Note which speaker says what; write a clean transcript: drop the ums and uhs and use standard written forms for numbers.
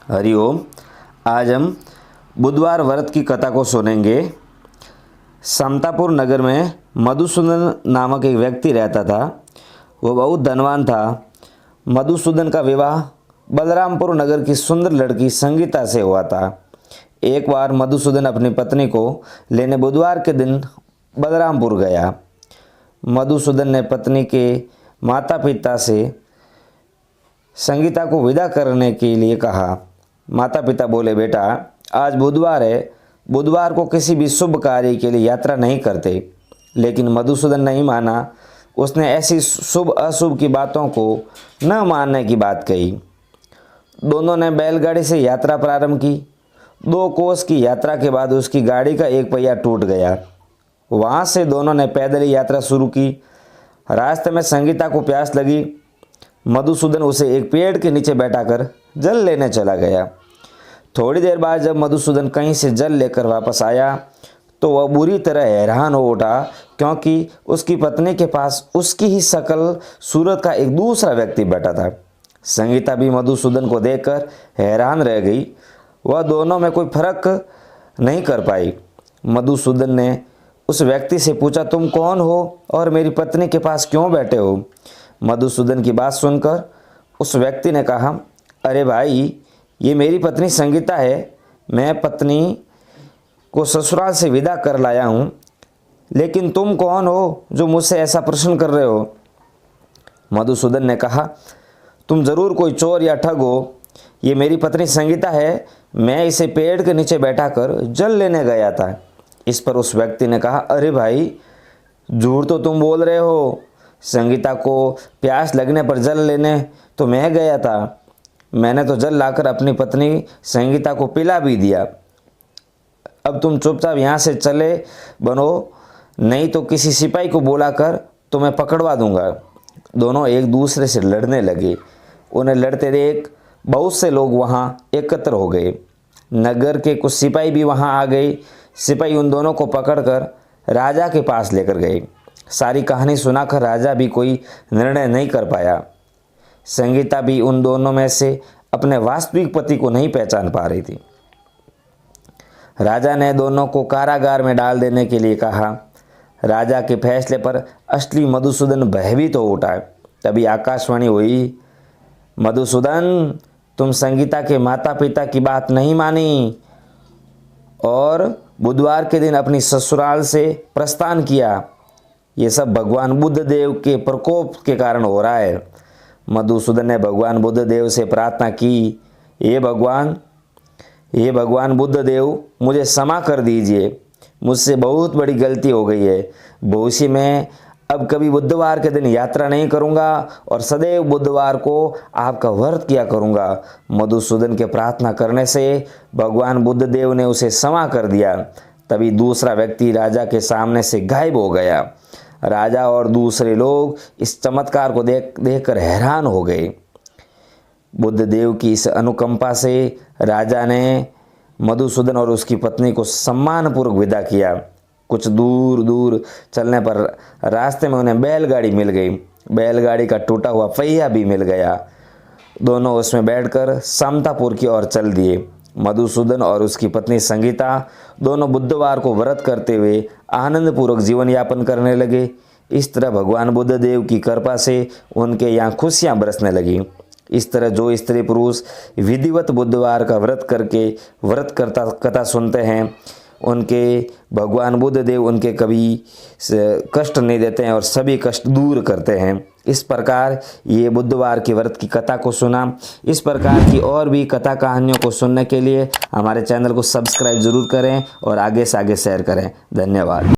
Speaker 1: हरिओम। आज हम बुधवार व्रत की कथा को सुनेंगे। समतापुर नगर में मधुसूदन नामक एक व्यक्ति रहता था। वो बहुत धनवान था। मधुसूदन का विवाह बलरामपुर नगर की सुंदर लड़की संगीता से हुआ था। एक बार मधुसूदन अपनी पत्नी को लेने बुधवार के दिन बलरामपुर गया। मधुसूदन ने पत्नी के माता पिता से संगीता को विदा करने के लिए कहा। माता पिता बोले, बेटा आज बुधवार है, बुधवार को किसी भी शुभ कार्य के लिए यात्रा नहीं करते। लेकिन मधुसूदन नहीं माना। उसने ऐसी शुभ अशुभ की बातों को न मानने की बात कही। दोनों ने बैलगाड़ी से यात्रा प्रारंभ की। 2 कोस की यात्रा के बाद उसकी गाड़ी का एक पहिया टूट गया। वहाँ से दोनों ने पैदल ही यात्रा शुरू की। रास्ते में संगीता को प्यास लगी। मधुसूदन उसे एक पेड़ के नीचे बैठाकर जल लेने चला गया। थोड़ी देर बाद जब मधुसूदन कहीं से जल लेकर वापस आया तो वह बुरी तरह हैरान हो उठा, क्योंकि उसकी पत्नी के पास उसकी ही शकल सूरत का एक दूसरा व्यक्ति बैठा था। संगीता भी मधुसूदन को देखकर हैरान रह गई। वह दोनों में कोई फर्क नहीं कर पाई। मधुसूदन ने उस व्यक्ति से पूछा, तुम कौन हो और मेरी पत्नी के पास क्यों बैठे हो? मधुसूदन की बात सुनकर उस व्यक्ति ने कहा, अरे भाई, ये मेरी पत्नी संगीता है। मैं पत्नी को ससुराल से विदा कर लाया हूँ। लेकिन तुम कौन हो जो मुझसे ऐसा प्रश्न कर रहे हो? मधुसूदन ने कहा, तुम ज़रूर कोई चोर या ठग हो। ये मेरी पत्नी संगीता है। मैं इसे पेड़ के नीचे बैठाकर जल लेने गया था। इस पर उस व्यक्ति ने कहा, अरे भाई, झूठ तो तुम बोल रहे हो। संगीता को प्यास लगने पर जल लेने तो मैं गया था। मैंने तो जल लाकर अपनी पत्नी संगीता को पिला भी दिया। अब तुम चुपचाप यहाँ से चले बनो, नहीं तो किसी सिपाही को बुलाकर तुम्हें पकड़वा दूंगा। दोनों एक दूसरे से लड़ने लगे। उन्हें लड़ते देख बहुत से लोग वहाँ एकत्र हो गए। नगर के कुछ सिपाही भी वहाँ आ गए। सिपाही उन दोनों को पकड़कर राजा के पास लेकर गए। सारी कहानी सुनाकर राजा भी कोई निर्णय नहीं कर पाया। संगीता भी उन दोनों में से अपने वास्तविक पति को नहीं पहचान पा रही थी। राजा ने दोनों को कारागार में डाल देने के लिए कहा। राजा के फैसले पर असली मधुसूदन भयभीत हो उठा। तभी आकाशवाणी हुई, मधुसूदन, तुम संगीता के माता पिता की बात नहीं मानी और बुधवार के दिन अपनी ससुराल से प्रस्थान किया। ये सब भगवान बुद्ध देव के प्रकोप के कारण हो रहा है। मधुसूदन ने भगवान बुद्ध देव से प्रार्थना की, ये भगवान बुद्ध देव, मुझे क्षमा कर दीजिए। मुझसे बहुत बड़ी गलती हो गई है। भविष्य में अब कभी बुधवार के दिन यात्रा नहीं करूंगा और सदैव बुधवार को आपका व्रत किया करूंगा। मधुसूदन के प्रार्थना करने से भगवान बुद्ध देव ने उसे क्षमा कर दिया। तभी दूसरा व्यक्ति राजा के सामने से गायब हो गया। राजा और दूसरे लोग इस चमत्कार को देखकर हैरान हो गए। बुद्ध देव की इस अनुकंपा से राजा ने मधुसूदन और उसकी पत्नी को सम्मानपूर्वक विदा किया। कुछ दूर दूर चलने पर रास्ते में उन्हें बैलगाड़ी मिल गई। बैलगाड़ी का टूटा हुआ पहिया भी मिल गया। दोनों उसमें बैठकर समतापुर की ओर चल दिए। मधुसूदन और उसकी पत्नी संगीता दोनों बुधवार को व्रत करते हुए आनंदपूर्वक जीवन यापन करने लगे। इस तरह भगवान बुद्ध देव की कृपा से उनके यहाँ खुशियाँ बरसने लगी। इस तरह जो स्त्री पुरुष विधिवत बुधवार का व्रत करके व्रत करता कथा सुनते हैं, उनके भगवान बुद्ध देव उनके कभी कष्ट नहीं देते हैं और सभी कष्ट दूर करते हैं। इस प्रकार ये बुधवार के व्रत की कथा को सुना। इस प्रकार की और भी कथा कहानियों को सुनने के लिए हमारे चैनल को सब्सक्राइब जरूर करें और आगे से आगे शेयर करें। धन्यवाद।